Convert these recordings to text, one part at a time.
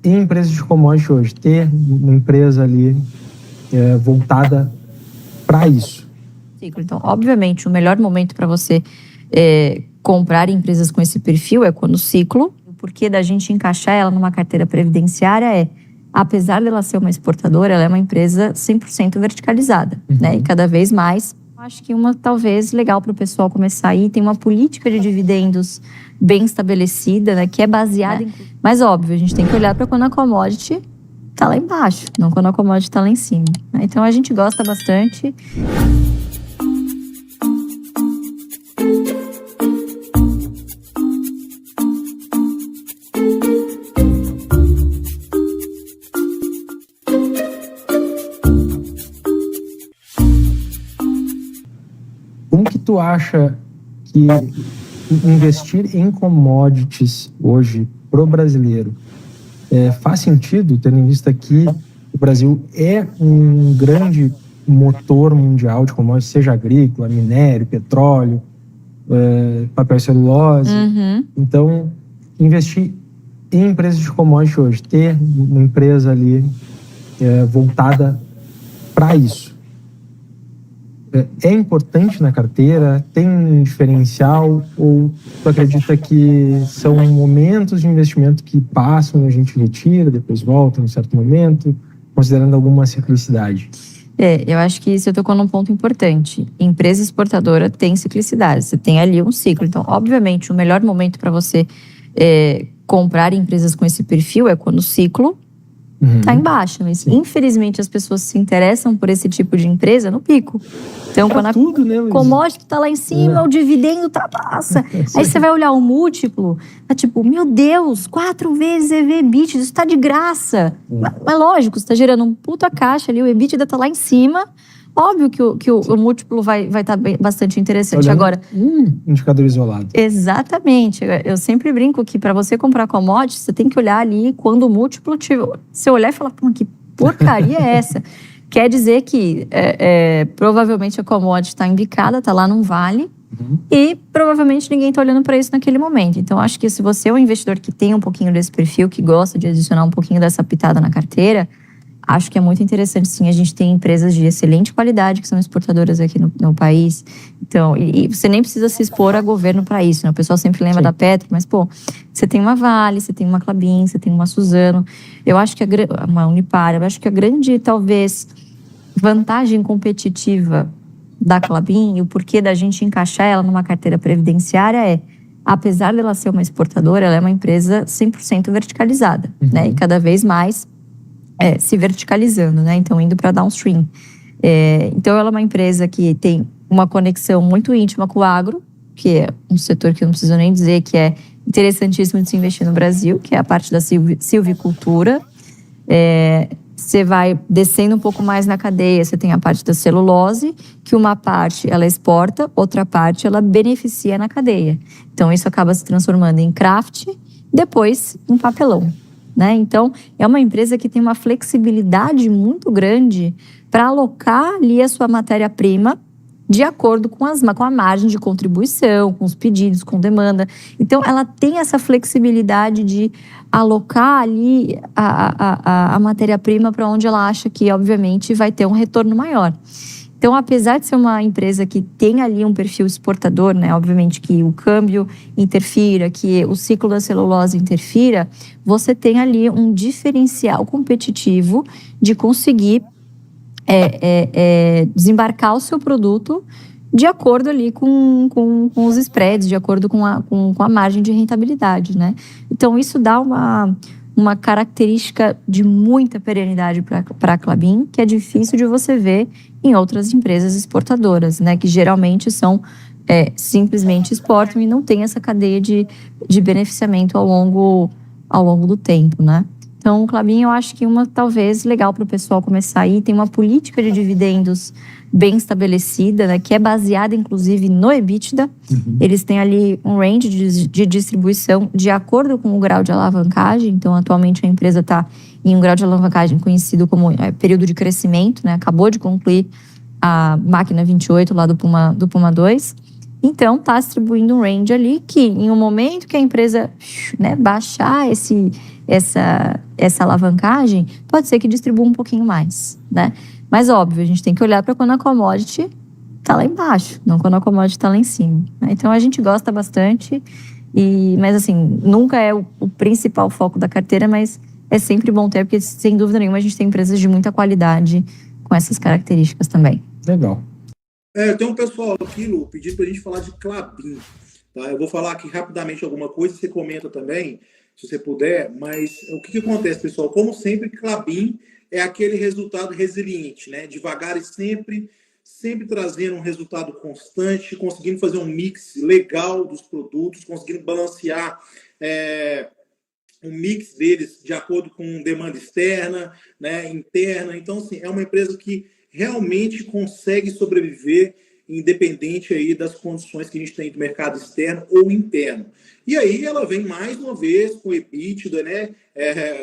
em empresas de commodity hoje, ter uma empresa ali voltada para isso? Então, obviamente, o melhor momento para você comprar empresas com esse perfil é quando o ciclo. O porquê da gente encaixar ela numa carteira previdenciária apesar dela ser uma exportadora, ela é uma empresa 100% verticalizada, né? E cada vez mais, acho que talvez legal para o pessoal começar aí, tem uma política de dividendos bem estabelecida, né? Que é baseada em... Mas óbvio, a gente tem que olhar para quando a commodity tá lá embaixo, não quando a commodity tá lá em cima, né? Então a gente gosta bastante. Como que tu acha que investir em commodities hoje pro brasileiro faz sentido, tendo em vista que o Brasil é um grande motor mundial de commodities, seja agrícola, minério, petróleo, papel e celulose. Então, investir em empresas de commodities hoje, ter uma empresa ali voltada para isso, é importante na carteira? Tem um diferencial? Ou tu acredita que são momentos de investimento que passam e a gente retira, depois volta em um certo momento, considerando alguma ciclicidade? Eu acho que você tocou num ponto importante. Empresa exportadora tem ciclicidade, você tem ali um ciclo. Então, obviamente, o melhor momento para você comprar empresas com esse perfil é quando o ciclo está em baixa. Mas, infelizmente, as pessoas se interessam por esse tipo de empresa no pico. Então, quando a commodity está lá em cima, o dividendo tá massa. Aí você vai olhar o múltiplo, tá tipo, meu Deus, 4 vezes EV/EBITDA, isso tá de graça. Mas lógico, você tá gerando um puta caixa ali, o EBITDA tá lá em cima. Óbvio que o múltiplo vai estar bastante interessante. Agora, indicador isolado. Exatamente. Eu sempre brinco que para você comprar commodity, você tem que olhar ali quando o múltiplo você olhar e falar, pô, que porcaria é essa? Quer dizer que provavelmente a commodity está embicada, está lá num vale, e provavelmente ninguém está olhando para isso naquele momento. Então, acho que se você é um investidor que tem um pouquinho desse perfil, que gosta de adicionar um pouquinho dessa pitada na carteira, acho que é muito interessante, sim. A gente tem empresas de excelente qualidade que são exportadoras aqui no país. Então, e você nem precisa se expor a governo para isso, né? O pessoal sempre lembra da Petro, mas, pô, você tem uma Vale, você tem uma Klabin, você tem uma Suzano. Eu acho que uma Unipar, eu acho que a grande, talvez, vantagem competitiva da Klabin e o porquê da gente encaixar ela numa carteira previdenciária apesar dela ser uma exportadora, ela é uma empresa 100% verticalizada, né? E cada vez mais se verticalizando, né? Então, indo para downstream. Então, ela é uma empresa que tem uma conexão muito íntima com o agro, que é um setor que eu não preciso nem dizer que é interessantíssimo de se investir no Brasil, que é a parte da silvicultura. Você vai descendo um pouco mais na cadeia, você tem a parte da celulose, que uma parte ela exporta, outra parte ela beneficia na cadeia. Então, isso acaba se transformando em kraft, depois em papelão. Né? Então, é uma empresa que tem uma flexibilidade muito grande para alocar ali a sua matéria-prima de acordo com a margem de contribuição, com os pedidos, com demanda. Então, ela tem essa flexibilidade de alocar ali a matéria-prima para onde ela acha que, obviamente, vai ter um retorno maior. Então, apesar de ser uma empresa que tem ali um perfil exportador, né? Obviamente que o câmbio interfira, que o ciclo da celulose interfira, você tem ali um diferencial competitivo de conseguir desembarcar o seu produto de acordo ali com os spreads, de acordo com a margem de rentabilidade, né? Então, isso dá uma característica de muita perenidade para a Klabin, que é difícil de você ver em outras empresas exportadoras, né? Que geralmente são simplesmente exportam e não tem essa cadeia de beneficiamento ao longo do tempo, né? Então, o Klabin, eu acho que talvez legal para o pessoal começar aí, tem uma política de dividendos bem estabelecida, né, que é baseada, inclusive, no EBITDA. Eles têm ali um range de distribuição de acordo com o grau de alavancagem. Então, atualmente, a empresa está em um grau de alavancagem conhecido como período de crescimento, né? Acabou de concluir a máquina 28 lá do Puma 2. Então, está distribuindo um range ali que, em um momento que a empresa, né, baixar essa alavancagem, pode ser que distribua um pouquinho mais, né? Mas, óbvio, a gente tem que olhar para quando a commodity está lá embaixo, não quando a commodity está lá em cima, né? Então, a gente gosta bastante, mas, assim, nunca é o principal foco da carteira, mas é sempre bom ter, porque, sem dúvida nenhuma, a gente tem empresas de muita qualidade com essas características também. Legal. Tem um pessoal aqui, Lu, pedindo para a gente falar de Klabin. Tá? Eu vou falar aqui rapidamente alguma coisa, você comenta também, se você puder, mas o que acontece, pessoal? Como sempre, Klabin é aquele resultado resiliente, né? Devagar e sempre trazendo um resultado constante, conseguindo fazer um mix legal dos produtos, conseguindo balancear um mix deles de acordo com demanda externa, né, interna. Então, assim, é uma empresa que realmente consegue sobreviver independente aí das condições que a gente tem do mercado externo ou interno. E aí ela vem mais uma vez com o EBITDA, né,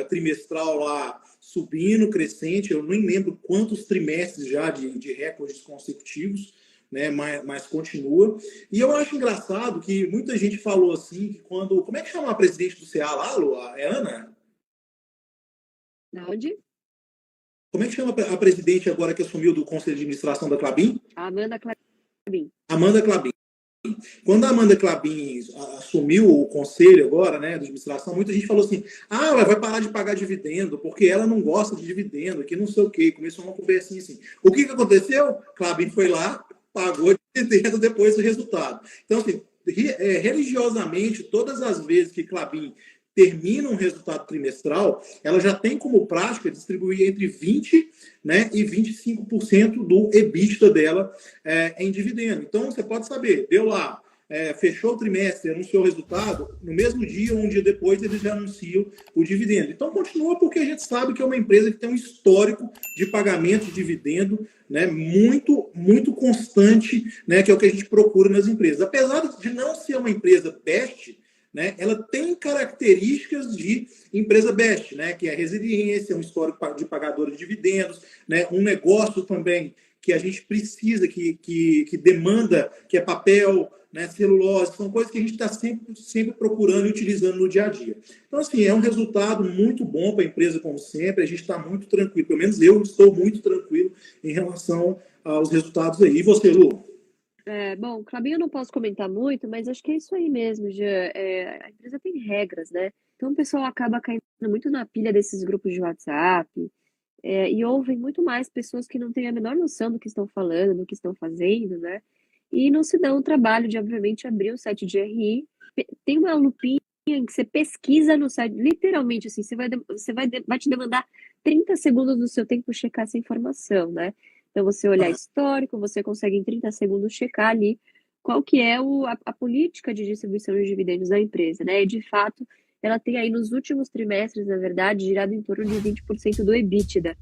trimestral lá subindo, crescente. Eu nem lembro quantos trimestres já de recordes consecutivos, né, mas continua. E eu acho engraçado que muita gente falou assim, que quando... Como é que chama a presidente do CA lá, Lu? É Ana? Onde? Como é que chama a presidente agora que assumiu do Conselho de Administração da Klabin? Amanda Klabin. Amanda Klabin. Quando a Amanda Klabin assumiu o conselho agora, né, de administração, muita gente falou assim, ela vai parar de pagar dividendo, porque ela não gosta de dividendo, que não sei o quê. Começou uma conversinha assim. O que aconteceu? Klabin foi lá, pagou dividendo depois do resultado. Então, assim, religiosamente, todas as vezes que Klabin termina um resultado trimestral, ela já tem como prática distribuir entre 20%, né, e 25% do EBITDA dela em dividendo. Então, você pode saber, deu lá, fechou o trimestre, anunciou o resultado, no mesmo dia ou um dia depois eles já anunciam o dividendo. Então, continua porque a gente sabe que é uma empresa que tem um histórico de pagamento de dividendo, né, muito, muito constante, né, que é o que a gente procura nas empresas. Apesar de não ser uma empresa best, né, ela tem características de empresa best, né, que é resiliência, um histórico de pagador de dividendos, né, um negócio também que a gente precisa, que demanda, que é papel, né, celulose, são coisas que a gente está sempre procurando e utilizando no dia a dia. Então, assim, é um resultado muito bom para a empresa, como sempre, a gente está muito tranquilo, pelo menos eu estou muito tranquilo em relação aos resultados aí. E você, Lu? Bom, Klabin eu não posso comentar muito, mas acho que é isso aí mesmo, já, a empresa tem regras, né? Então o pessoal acaba caindo muito na pilha desses grupos de WhatsApp, e ouvem muito mais pessoas que não têm a menor noção do que estão falando, do que estão fazendo, né? E não se dão o trabalho de, obviamente, abrir o site de RI. Tem uma lupinha em que você pesquisa no site, literalmente, assim, vai te demandar 30 segundos do seu tempo checar essa informação, né? Então, você olhar histórico, você consegue em 30 segundos checar ali qual que é a política de distribuição de dividendos da empresa, né? E, de fato, ela tem aí nos últimos trimestres, na verdade, girado em torno de 20% do EBITDA.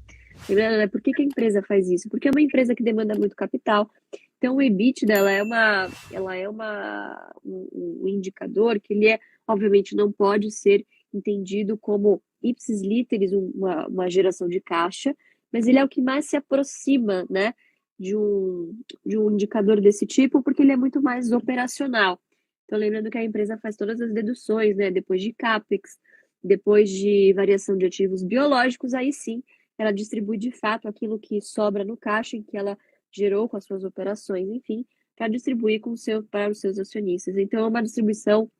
Lembrando, né? Por que a empresa faz isso? Porque é uma empresa que demanda muito capital. Então, o EBITDA, ela é um indicador que ele obviamente, não pode ser entendido como ipsis literis uma geração de caixa, mas ele é o que mais se aproxima, né, de um indicador desse tipo, porque ele é muito mais operacional. Então, lembrando que a empresa faz todas as deduções, né, depois de CAPEX, depois de variação de ativos biológicos, aí sim, ela distribui de fato aquilo que sobra no caixa, em que ela gerou com as suas operações, enfim, para distribuir para os seus acionistas. Então, é uma distribuição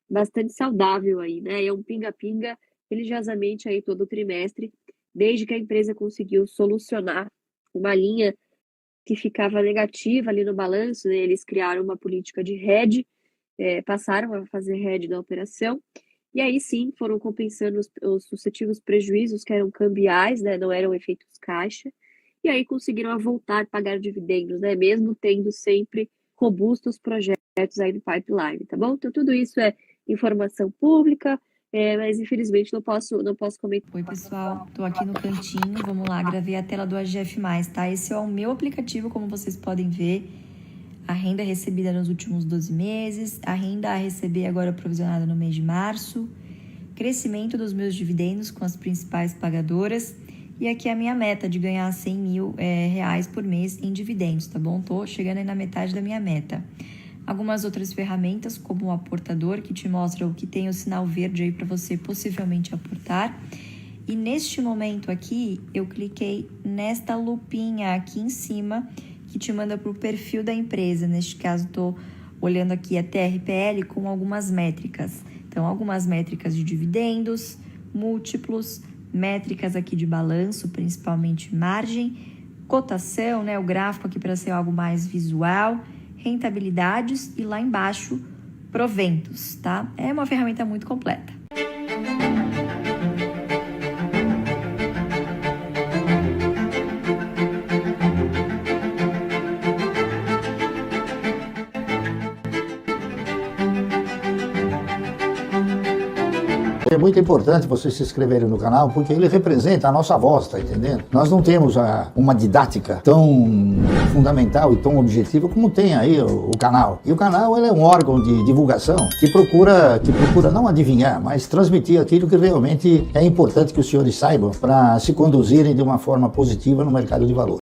bastante saudável aí, né? É um pinga-pinga religiosamente aí todo trimestre, desde que a empresa conseguiu solucionar uma linha que ficava negativa ali no balanço, né? Eles criaram uma política de hedge, passaram a fazer hedge da operação, e aí sim foram compensando os sucessivos prejuízos que eram cambiais, né? Não eram efeitos caixa, e aí conseguiram voltar a pagar dividendos, né? Mesmo tendo sempre robustos projetos aí no pipeline, tá bom? Então tudo isso é informação pública, mas infelizmente não posso comentar. Oi, pessoal, tô aqui no cantinho, vamos lá, gravei a tela do AGF+, tá? Esse é o meu aplicativo, como vocês podem ver, a renda recebida nos últimos 12 meses, a renda a receber agora provisionada no mês de março, crescimento dos meus dividendos com as principais pagadoras, e aqui a minha meta de ganhar 100 mil reais por mês em dividendos, tá bom? Tô chegando aí na metade da minha meta. Algumas outras ferramentas, como o aportador, que te mostra o que tem o sinal verde aí para você possivelmente aportar. E neste momento aqui, eu cliquei nesta lupinha aqui em cima, que te manda para o perfil da empresa. Neste caso, estou olhando aqui a TRPL com algumas métricas. Então, algumas métricas de dividendos, múltiplos, métricas aqui de balanço, principalmente margem, cotação, né, o gráfico aqui para ser algo mais visual, rentabilidades e lá embaixo, proventos, tá? É uma ferramenta muito completa. É muito importante vocês se inscreverem no canal, porque ele representa a nossa voz, tá entendendo? Nós não temos uma didática tão fundamental e tão objetiva como tem aí o canal. E o canal ele é um órgão de divulgação que procura não adivinhar, mas transmitir aquilo que realmente é importante que os senhores saibam para se conduzirem de uma forma positiva no mercado de valores.